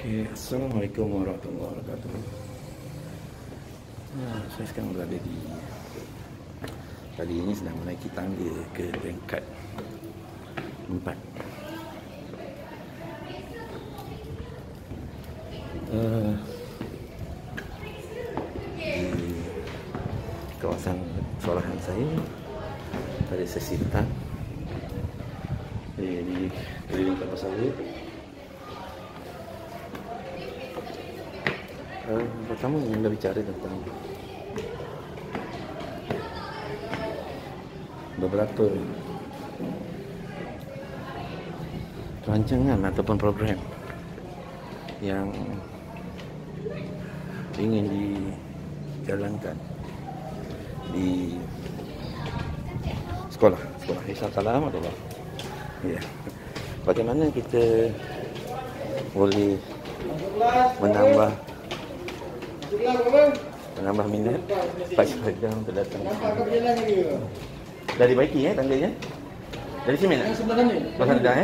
Okey, Assalamualaikum warahmatullahi wabarakatuh. Saya sekarang berada di kali ini sedang menaiki tangga ke peringkat 4. Di kawasan sekolahan saya pada sesi petang di keliling kelapa sawit. Pertama yang berbicara tentang beberapa rancangan ataupun program yang ingin dijalankan di sekolah Hisar Kalam adalah bagaimana kita boleh menambah minat pelajar untuk datang. Dah dibaiki tangganya? Dari sini nak? Pasal dah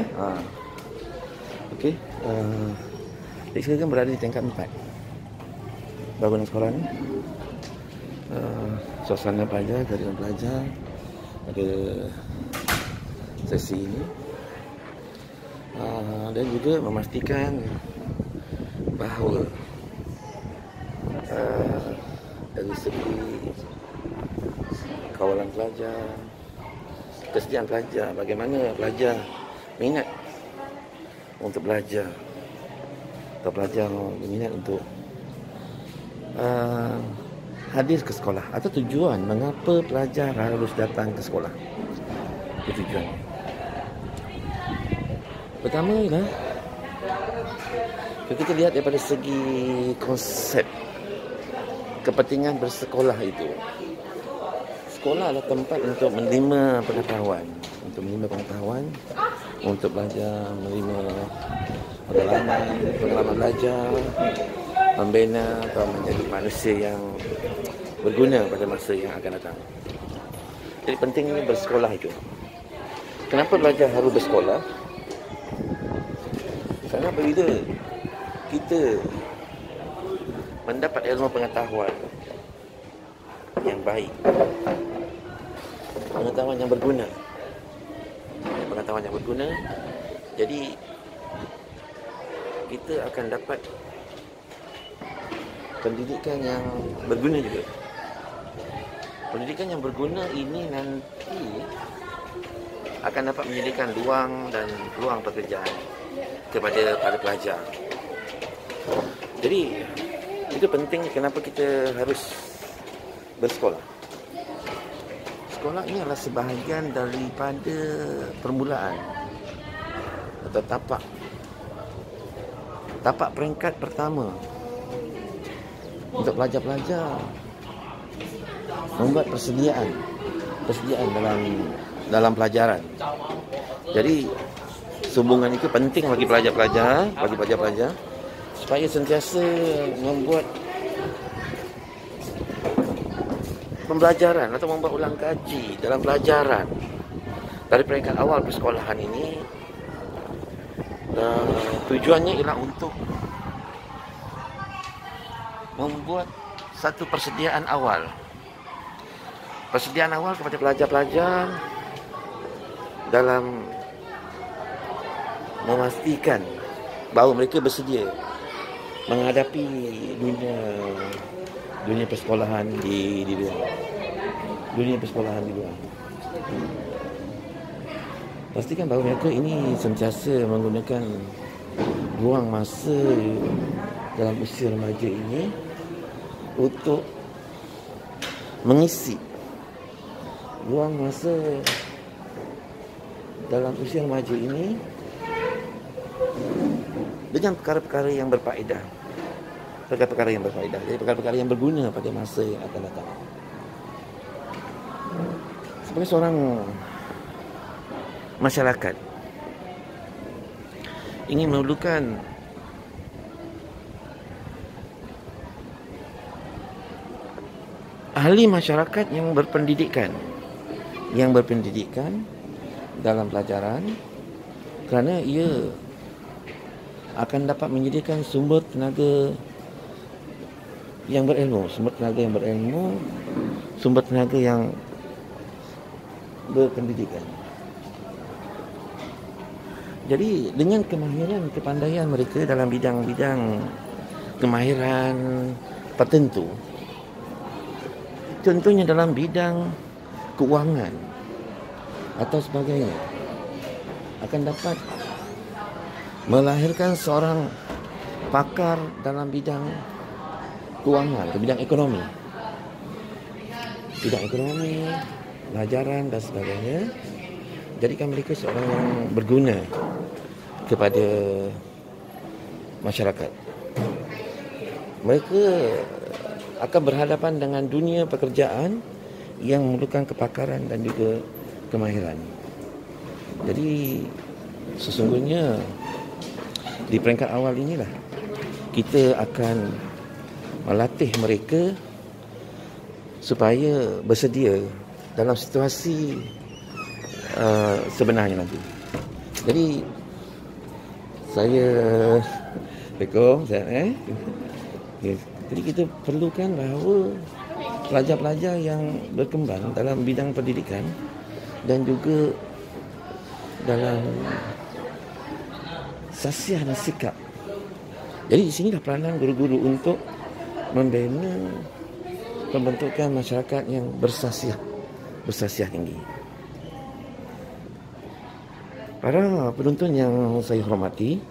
Okey. Jadi sekarang berada di tingkat 4 bangunan sekolah ni. Suasana pelajar, keadaan pelajar pada sesi ini. Dan juga memastikan bahawa dari segi kawalan pelajar, kesediaan pelajar, bagaimana pelajar minat untuk belajar atau pelajar berminat untuk hadir ke sekolah, atau tujuan mengapa pelajar harus datang ke sekolah. Itu tujuan. Pertama ialah kita lihat daripada segi konsep kepentingan bersekolah itu. Sekolah adalah tempat untuk menerima pengetahuan, untuk belajar, menerima pengalaman belajar, membina atau menjadi manusia yang berguna pada masa yang akan datang. Jadi pentingnya bersekolah itu. Kenapa belajar harus bersekolah? Kerana apabila kita mendapat ilmu pengetahuan yang baik, pengetahuan yang berguna, jadi kita akan dapat pendidikan yang berguna juga. Pendidikan yang berguna ini nanti akan dapat menyediakan peluang pekerjaan kepada para pelajar. Jadi itu penting kenapa kita harus bersekolah. Sekolah ini adalah sebahagian daripada permulaan atau tapak peringkat pertama untuk pelajar-pelajar membuat persediaan dalam pelajaran. Jadi sambungan itu penting bagi pelajar-pelajar supaya sentiasa membuat pembelajaran atau membuat ulang kaji dalam pelajaran dari peringkat awal persekolahan ini. Tujuannya ialah untuk membuat satu persediaan awal kepada pelajar-pelajar dalam memastikan bahawa mereka bersedia menghadapi dunia persekolahan di luar. Pastikan bahawa mereka ini sentiasa menggunakan ruang masa dalam usia remaja ini untuk mengisi ruang masa dalam usia remaja ini dengan perkara-perkara yang berfaedah. Jadi perkara-perkara yang berguna pada masa yang akan datang. Sebagai seorang masyarakat ingin memerlukan ahli masyarakat yang berpendidikan dalam pelajaran, kerana ia akan dapat menyediakan sumber tenaga yang berilmu, sumber tenaga yang berpendidikan. Jadi dengan kemahiran, kepandaian mereka dalam bidang-bidang kemahiran tertentu, contohnya dalam bidang keuangan atau sebagainya, akan dapat melahirkan seorang pakar dalam bidang keuangan, ke bidang ekonomi, pelajaran dan sebagainya. Jadikan mereka seorang yang berguna kepada masyarakat. Mereka akan berhadapan dengan dunia pekerjaan yang memerlukan kepakaran dan juga kemahiran. Jadi sesungguhnya di peringkat awal inilah kita akan melatih mereka supaya bersedia dalam situasi sebenarnya nanti. Jadi saya jadi kita perlukan bahawa pelajar-pelajar yang berkembang dalam bidang pendidikan dan juga dalam sasiah dan sikap. Jadi di sinilah peranan guru-guru untuk membina pembentukan masyarakat yang bersasiah tinggi. Para penonton yang saya hormati,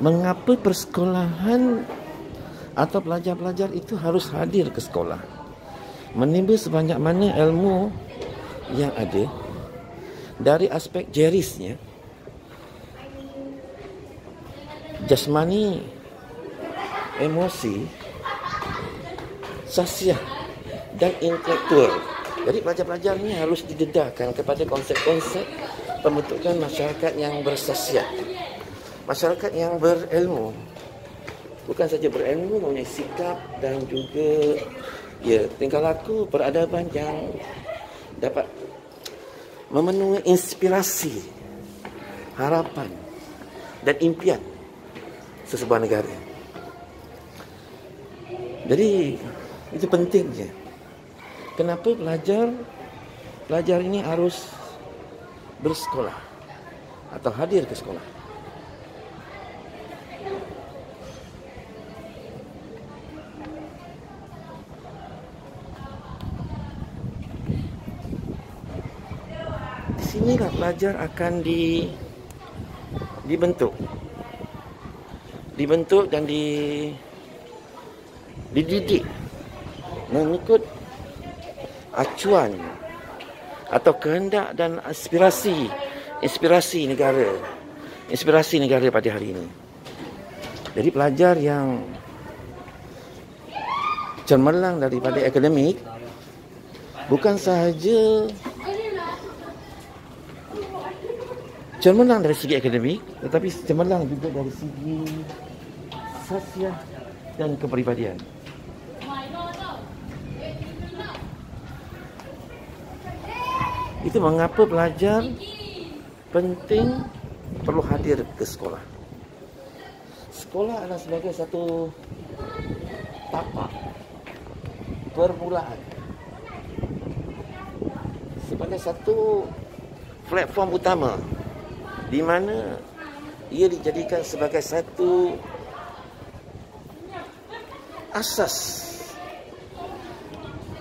mengapa persekolahan atau pelajar-pelajar itu harus hadir ke sekolah? Menimba sebanyak mana ilmu yang ada dari aspek jerisnya, jasmani, emosi, sasiah dan intelektual. Jadi pelajar-pelajar ini harus didedahkan kepada konsep-konsep pembentukan masyarakat yang bersasiah, masyarakat yang berilmu. Bukan saja berilmu, mempunyai sikap dan juga tingkah laku, peradaban yang dapat memenuhi inspirasi, harapan dan impian sesebuah negara. Jadi itu pentingnya. Kenapa pelajar ini harus bersekolah atau hadir ke sekolah? Di sinilah pelajar akan dibentuk dan dididik mengikut acuan atau kehendak dan inspirasi negara pada hari ini. Jadi pelajar yang cemerlang daripada akademik bukan sahaja cemerlang dari segi akademik, tetapi cemerlang juga dari segi sasiah dan kepribadian. Itu mengapa pelajar penting perlu hadir ke sekolah. Sekolah adalah sebagai satu tapak permulaan, sebagai satu platform utama di mana ia dijadikan sebagai satu asas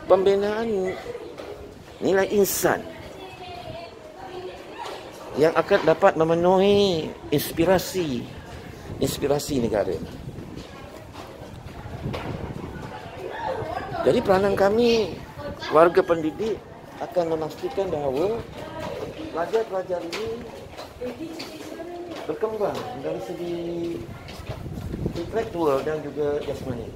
pembinaan nilai insan yang akan dapat memenuhi inspirasi negara. Jadi peranan kami, warga pendidik, akan memastikan bahawa pelajar-pelajar ini berkembang dari segi intelektual dan juga jasmani.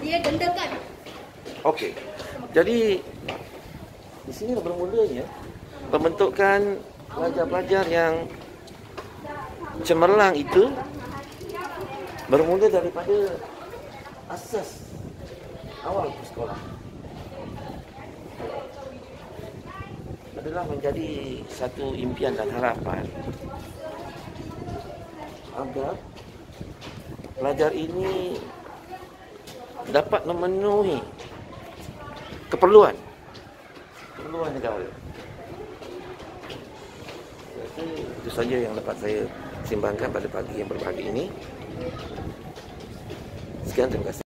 Dia gendakan. Okey. Jadi di sini bermulanya pembentukan pelajar-pelajar yang cemerlang itu bermula daripada asas awal ke sekolah. Ada adalah menjadi satu impian dan harapan agar pelajar ini dapat memenuhi keperluan negara. Itu saja yang dapat saya simbangkan pada pagi yang berbahagia ini. Sekian, terima kasih.